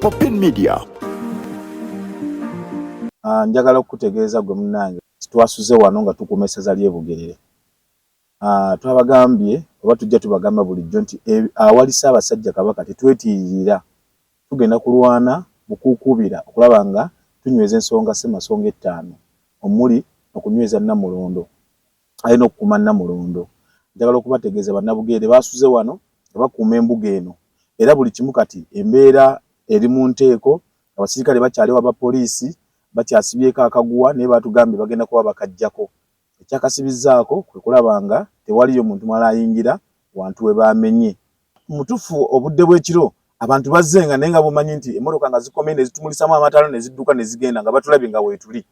Open Media. Njagala okutegeeza gwe munnange twasuze wano nga tukuuma essaza ly'e Bugerere. Twabagambye oba tujja tubagamba bulijjo nti awali Ssaabasajja Kabaka tetwetiirira, tugenda kulwana bukuukubira okulaba nga tunyweza ensonga Ssemasonga 5 omuli okunyweza Namulondo alina okukuuma Namulondo. Njagala okubategeeza bannabugerere basuze wano nga bakuuma embuga eno era buli kimu kati embeera eri mu nteeko, abasirikale bakyaliwo, abapoliisi bakyasibyeko akaguwa naye batugambye bagenda kuba bakajjako. Ekyakasibizaako kwe kulaba nga tewaliyo muntu mala ayingira wantu we bamenye. Mutufu obudde bw'ekiro abantu bazzenga naye nga bumanyi nti emmotoka nga zikomye ne zitumulisamu amataala ne zidduka ne zigenda nga batulabye nga weetuli.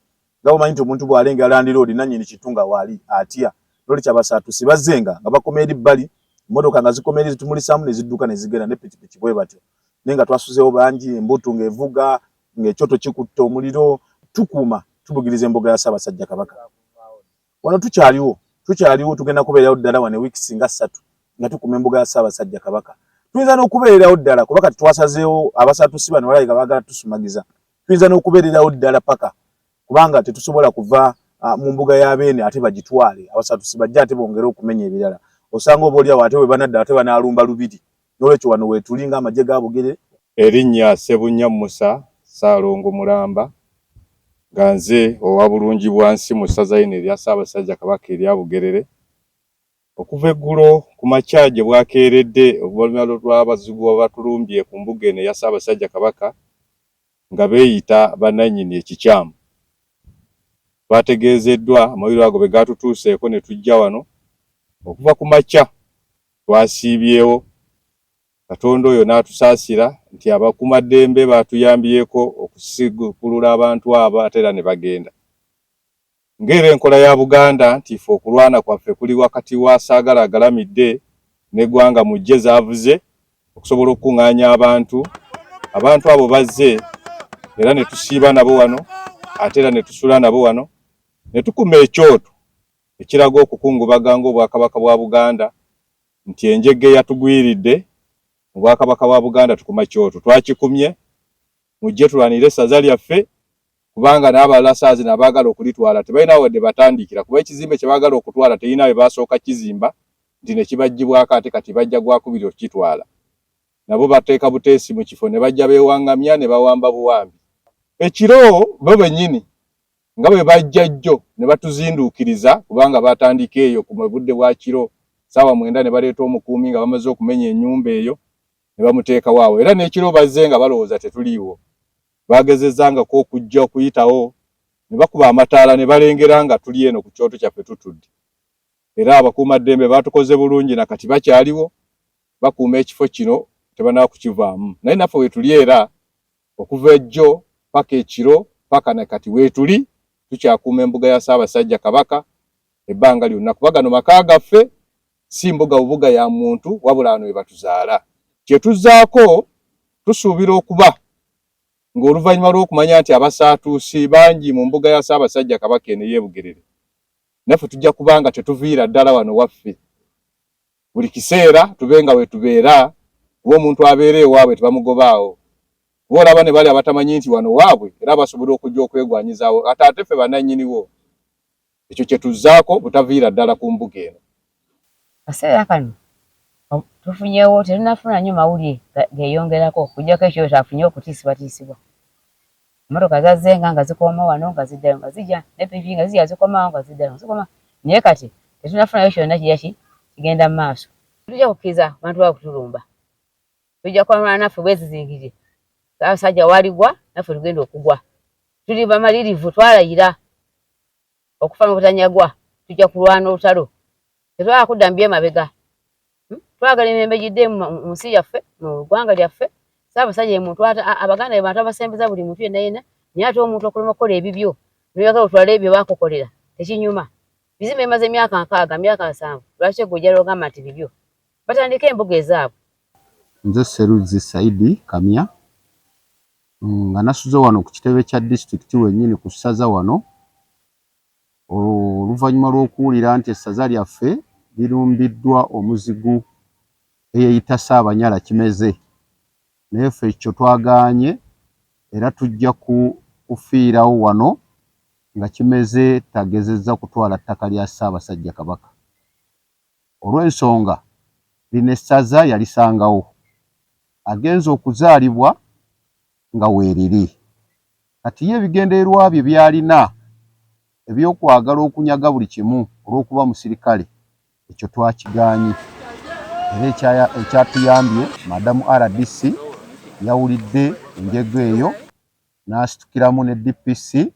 Nga bumanyi nti omuntu bw'alenga Land Road nannyini kitunga waali atya. Loli ky'abasaatusi bazzenga nga bakomye eri bbali, emmotoka nga zikomye eri zitumulisamu ne zidduka ne zigenda ne pikipiki bwe batyo. Naye nga twasuzeewo bangi, embutu ng'evuga, ng'ekyoto kikutte omuliro, tukuuma tubugiriza embuga ya Ssaabasajja Kabaka. Wano tukyaliwo tugenda kubeerawo ddala wano wiiki nga 3 nga tukuuma embuga ya Ssaabasajja Kabaka. Tuyinza n'okubeererawo ddala kuba kati twasazeewo abasaatusi bano balabika baagala tusumagiza. Tuyinza n'okubeererawo ddala paka kubanga tetusobola kuva mu mbuga ya Beene ate bagitwale, abasaatusi bajja ate bongere okumenya ebirala. Osanga oboolyawo ate we banadda ate banaalumba lubiri. N'olwekyo wano weetulinga amagye ga Bugerere. Erinnya Ssebunya Musa Ssaalongo Mulamba nga nze owa bulungi bwansi mu ssaza lino erya Ssaabasajja Kabaka erya Bugerere. Okuva eggulo ku makya gye bwakeeredde oluvannyuma lw'abazigu abatulumbye ku mbuga eno eya Ssaabasajja Kabaka nga beeyita bannannyini ekikyamu. Twategeezeddwa amawulire ago bwe gaatutuuseeko ne tujja wano. Okuva ku makya twasiibyewo, Katonda oyo n'atusaasira nti abakuumaddembe baatuyambyeko okusigulula abantu abo ate era ne bagenda. Ng'era enkola ya Buganda nti ffe okulwana kwaffe kuli wakati wa Saagala agalamidde n'eggwanga mujje zaavuze okusobola okukuŋŋaanya abantu abo bazze era ne tusiiba nabo wano ate era ne tusula nabo wano ne tukuma ekyoto ekiraga okukungubaga ng'Obwakabaka bwa Buganda nti enjege yatugwiridde. Obwakabaka bwa Buganda tukuma kyoto twakikumye mujje tulwanire essaza lyaffe kubanga n'abalala saazi nabaagala okulitwala tebalina wadde batandikira kuba ekizimbe kye baagala okutwala terina we baasooka kizimba nti ne kibaggyibwako ate kati bajja gwakubiri okukitwala. Nabo bateeka buteesi mu kifo ne bajja beewaŋŋamya ne bawamba buwambi. Ekiro bo bennyini nga bwe bajja jjo ne batuzinduukiriza kubanga baatandika eyo ku budde bwa kiro ssaawa 9 ne baleeta omukuumi nga bamaze okumenya ennyumba eyo ne bamuteeka waawo era n'ekiro bazze nga balowooza tetuliiwo. Baagezezangako okujja okuyitawo ne bakuba amataala ne balengera nga tuli eno ku kyoto kyaffe tutudde. Era abakuumaddembe baatukoze bulungi na kati bakyaliwo bakuuma ekifo kino tebanaakukivaamu. Naye naffe weetuli era okuva ejjo paka ekiro paka na kati weetuli tukyakuuma embuga ya Ssaabasajja Kabaka ebbanga lyonna kuba gano maka gaffe si mbuga bubuga ya muntu wabula wano we batuzaala. Kye tuzzaako tusuubira okuba ng'oluvannyuma lw'okumanya nti abasaatuusi bangi mu mbuga ya Ssaabasajja Kabaka eno ey'e Bugerere naffe tujja kubanga tetuviira ddala wano waffe. Buli kiseera tube nga we tubeera kuba omuntu abeera ewaabwe tebamugobaawo. Kuba olaba ne bali abatamanyi nti wano waabwe era basobola okujja okwegwanyizaawo ate ffe bannannyiniwo. Ekyo kye tuzzaako butaviira ddala ku mbuga eno. Kaseera kano tufunyewo tetunafuna nnyo mawulire geeyongerako okuggyako ekyoto afunye okutiisibwatiisibwa. Emmotoka zazzenga nga zikooma wano nga ziddayo nga zijja ne pipi nga zijja zikoomawo nga ziddayo zikoma. Naye kati tetunafunayo kyonna kigenda mu maaso. Tujja kukkiriza abantu bakutulumba. Tujja kwamala naffe bwezizingirire. Ssaabasajja waligwa naffe tugenda okugwa. Tuli bamalirivu twalayira okufa mu butanyagwa. Tujja kulwana olutalo. Tetwagala kudda mu by'emabega. Twagala emirembe gidde mu nsi yaffe mu ggwanga lyaffe. Ssaabasajja ye muntu Abaganda be bantu abasembeza buli muntu yenna yenna naye ate omuntu okulema okukola ebibyo noyagala otwale ebyo baakukolera tekinyuma. Bizimbe bimaze emyaka 6 myaka 7 lwaki egojja lwogamba nti bibyo batandika embuga ezaabwe. Nze Sseruzzi Saidi Kamya nga nasuze wano ku kitebe kya disitulikiti wennyini ku ssaza wano oluvannyuma lw'okuwulira nti essaza lyaffe lirumbiddwa omuzigu eyeeyita Ssaabanyala Kimeze. Naye ffe ekyo twagaanye era tujja kufiirawo wano nga kimeze tagezezza kutwala ttaka lya Ssaabasajja Kabaka. Olw'ensonga lino essaza yalisangawo, agenza okuzaalibwa nga weeriri. Kati ye ebigendererwa bye byalina ebyokwagala okunyaga buli kimu olw'okuba musirikale, ekyo twakigaanye. Era ekyatuyambye Madamu RDC yawulidde enjego eyo n'asitukiramu ne DPC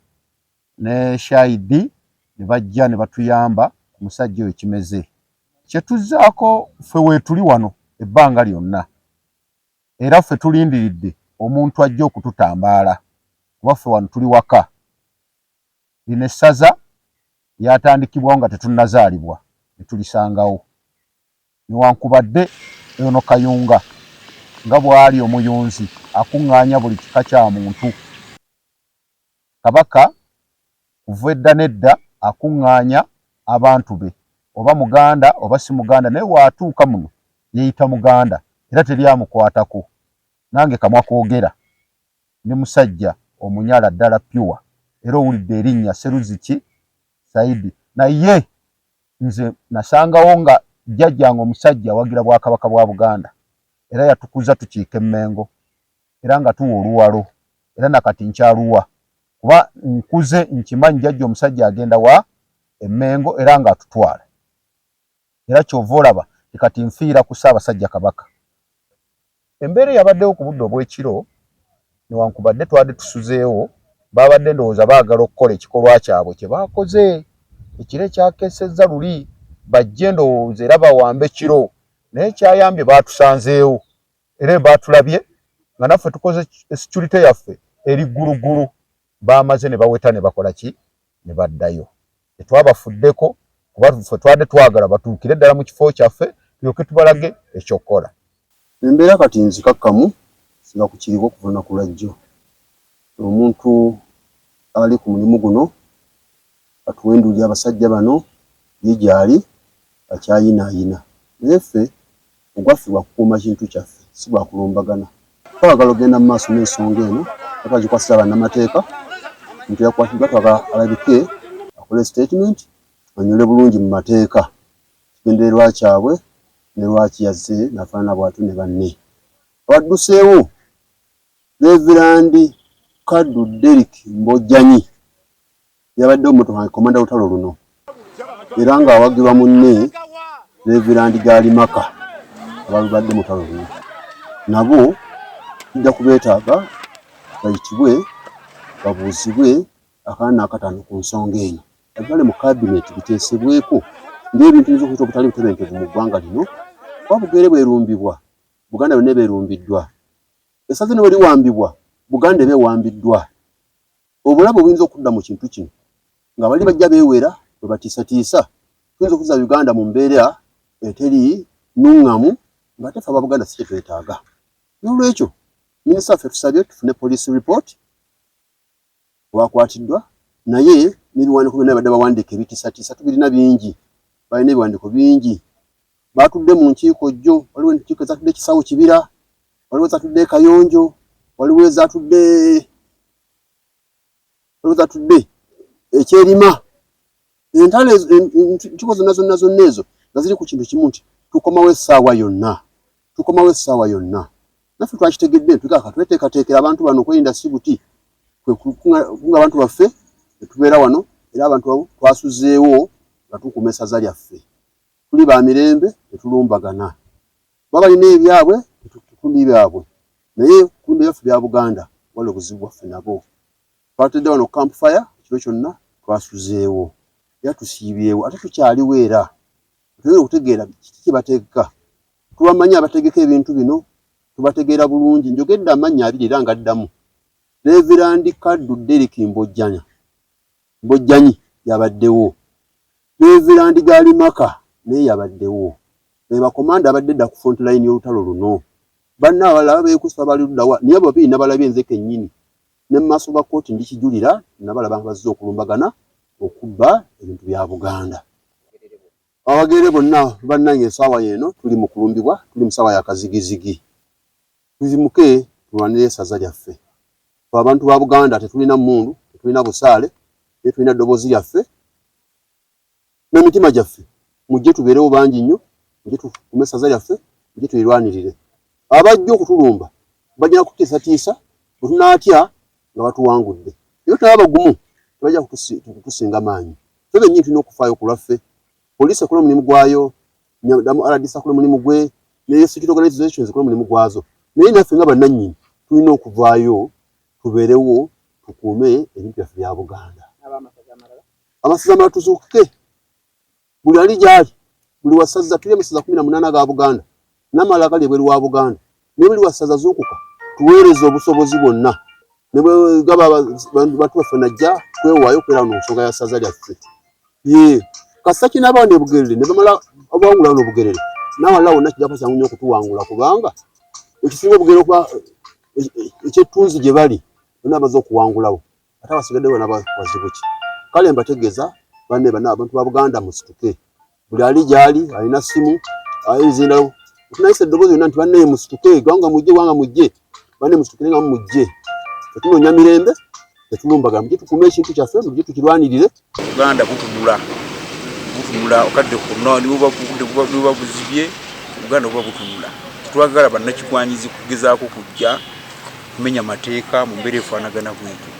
ne Shahidi ne bajja ne batuyamba ku musajja oyo kimeze. Kye tuzzaako ffe weetuli wano ebbanga lyonna, era ffe tulindiridde omuntu ajja okututambaala kuba ffe wano tuli waka. Lino essaza lyatandikibwawo nga tetunnazaalibwa ne tulisangawo, newankubadde ono Kayunga nga bw'ali omuyunzi akuŋŋaanya buli kika kya muntu. Kabaka kuva edda n'edda akuŋŋaanya abantu be, oba Muganda oba si Muganda, naye bw'atuuka muno yeeyita Muganda era teryamukwatako. Nange kamwa koogera ne musajja omunyala ddala pyuwa, era owulidde erinnya Sseruziki Saidi. Naye nze nasangawo nga jjajjange omusajja awagira Bwakabaka bwa Buganda, era yatukuza tukiika Emmengo, era nga tuwa oluwalo, era nakati nkyaluwa kuba nkuze nkimanyi jjajja omusajja agenda wa Emmengo era nga atutwala. Era kyova olaba kati nfiira ku Ssaabasajja Kabaka. Embeera yabaddewo ku budde obw'ekiro, newankubadde twadde tusuzeewo, baabadde ndowooza baagala okukola ekikolwa kyabwe kye baakoze. Ekiro ekyakesezza luli bajje ndowooza era bawambe kiro, naye kyayambye baatusanzeewo era baatulabye nga naffe tukoze security yaffe eri ggulugulu. Baamaze ne baweta ne bakola ki, ne baddayo. Tetwabafuddeko kuba ffe twadde twagala batuukire ddala mu kifo kyaffe tulyoke tubalage ekyokukola. Embeera kati nzikakkamu singa ku kiriwo okuva lunaku lwajjo. Omuntu ali ku mulimu guno atuwenduulira abasajja bano ye gy'ali akyayinaayina, naye ffe ogwaffe lwa kukuuma kintu kyaffe si lwa kulumbagana. Twagala ogenda mu maaso n'ensonga eno twagikwasira bannamateeka, omuntu yakwatiddwa twagala alabike akole statement anyule bulungi mu mateeka kigendererwa kyabwe ne lwaki yazze n'afaanana bw'atyo ne banne. Abadduseewo Reverand Kaddu Derrick Mbojjanyi yabadde omutoka komanda lutalo luno, era ng'awagirwa munne Reverand Gaalimaka abalubadde mu lutalo luno. Nabo tujja kubeetaaga bayitibwe babuuzibwe akaana akataano ku nsonga eno, abali mu kabineti biteesebweko ng'ebintu by'okuyita obutali butebenkevu mu ggwanga lino. Kuba Bugere bwerumbibwa, Buganda yonna beerumbiddwa. Essaza ne bwe liwambibwa, Buganda beewambiddwa. Obulabe buyinza okudda mu kintu kino nga bali bajja beewera bwe batiisatiisa. Tuyinza okuzza Uganda mu mbeera eteri nnuŋŋamu nga tefe Ababuganda si kye twetaaga. N'olwekyo minisita waffe tusabye tufune police report wakwatiddwa, naye n'ebiwandiiko byonna badde bawandiika ebitiisatiisa tubirina bingi, balina ebiwandiiko bingi. Baatudde mu nkiiko jjo, waliwo enkiiko ezatudde Kisawo Kibira, waliwo ezatudde Kayonjo, waliwo ezatudde Ekyerima. Entalo enkiiko zonna ezo nga ziri ku kintu kimu nti tukomawo essaawa yonna. Naffe twakitegedde tugaaka tweteekateekera abantu bano okwerinda sibuti kunga abantu baffe ne tubeera wano, era abantu abo twasuzeewo nga tukuuma essaza lyaffe. Tuli ba mirembe tetulumbagana, baba balina ebyabwe tetukuumi byabwe, naye kukumba byaffe bya Buganda waliwo obuzibu bwaffe nabo. Twatedde wano campfire ekiro kyonna twasuzeewo era tusiibyewo, ate tukyaliwo era tutera okutegeera kiki kye bategeka. Tubamanyi abategeka ebintu bino, tubategeera bulungi. Njogedde amannya abiri era nga addamu. Reverand Kaddu Derrick Mbojjanyi yabaddewo, Reverand Gaalimaka naye yabaddewo. Be bakomanda abadde dda ku front line y'olutalo luno. Banna abalala beekusa bali luddawa, naye abo babiri nabalabye nze kennyini. Ne mu maaso ga kkooti ndikijulira, nabalaba nga bazze okulumbagana okubba ebintu bya Buganda. Abagere bonna bannange essaawa y'eno tuli mu kulumbibwa, tuli mu ssaawa ya kazigizigi. Tuzimuke tulwanire essaza lyaffe. abantu ba Buganda tetulina mmundu, tetulina busaale, tetulina ddoboozi lyaffe n'emitima gyaffe. Mujje tubeerewo bangi nnyo, mujje tukume essaza lyaffe, mujje tulirwanirire. Abajja okutulumba bajja kutiisatiisa bwe tunaatya nga batuwangudde. Iyo tulaba bagumu tebajja kutusinga maanyi. Ffe bennyini tulina okufaayo ku lwaffe. Poliisi ekola omulimu gwayo, RDC akola omulimu gwe, ne security organizations ekola omulimu gwazo. Naye naffe nga bannannyini tulina okuvaayo tubeerewo tukuume ebintu byaffe bya Buganda. Amasaza amalala tuzuukuke. Buli ali gyali, buli wasaza tuli amasaza 18 aga Buganda. N'amalala gali ebweru wa Buganda. Ne buli wasaza zuukuka tuweereze obusobozi bwonna. Ne bwe gaba batu baffe najja twewaayo okubeera mu nsonga ya ssaza lyaffe. Kasaki n'abawanda Bugerere ne bamala obwangula wano Bugerere. N'awalala wonna kijja kyangu nnyo okutuwangula kubanga ekisinga Bugerere okuba ekyettunzi gye bali bonna baza okuwangulawo. Ate abasigadde bonna bazibu ki? Kale mbategeeza banne abantu ba Buganda musituke. Buli ali gyali alina simu ayinzirawo. Tunayise eddoboozi yonna nti banne musituke, gwanga mujje. Banne musituke nga mujje. Tunoonya mirembe, tetulumbagana. Mujje tukuume ekintu kyaffe, mujje tukirwanirire. Buganda butunula okadde kuno nibuba buzibye, Buganda buba butunula. Twagala bannakigwanyizi kugezaako kujja kumenya mateeka mu mbeera efaanagana bwetyo.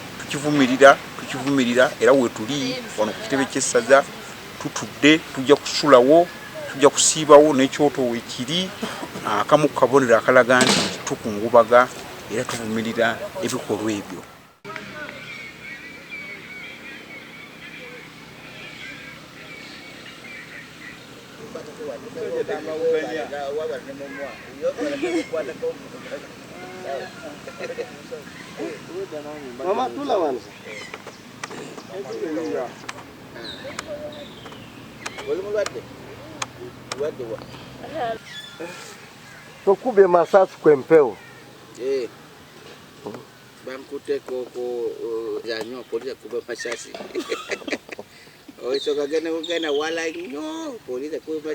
Tukivumirira era wetuli wano ku kitebe ky'essaza tutudde, tujja kusulawo, tujja kusiibawo n'ekyoto wekiri akamu ku kabonero akalaga nti tukungubaga era tuvumirira ebikolwa ebyo. Mama tula wanza. Tokube masasu kwempeo. Bamkute koko zanyo polisi kuba pasasi. Soka gana wala nyo polisi kuba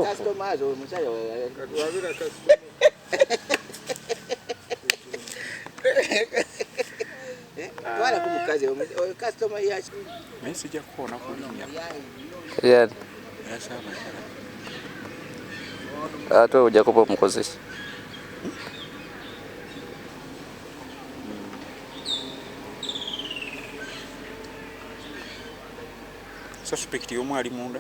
customers o muchacho wala kumukazi o customer yachi Message yakona kulinya. Yeah. Ate ojja kuba omukozesa. Suspect yomwali munda.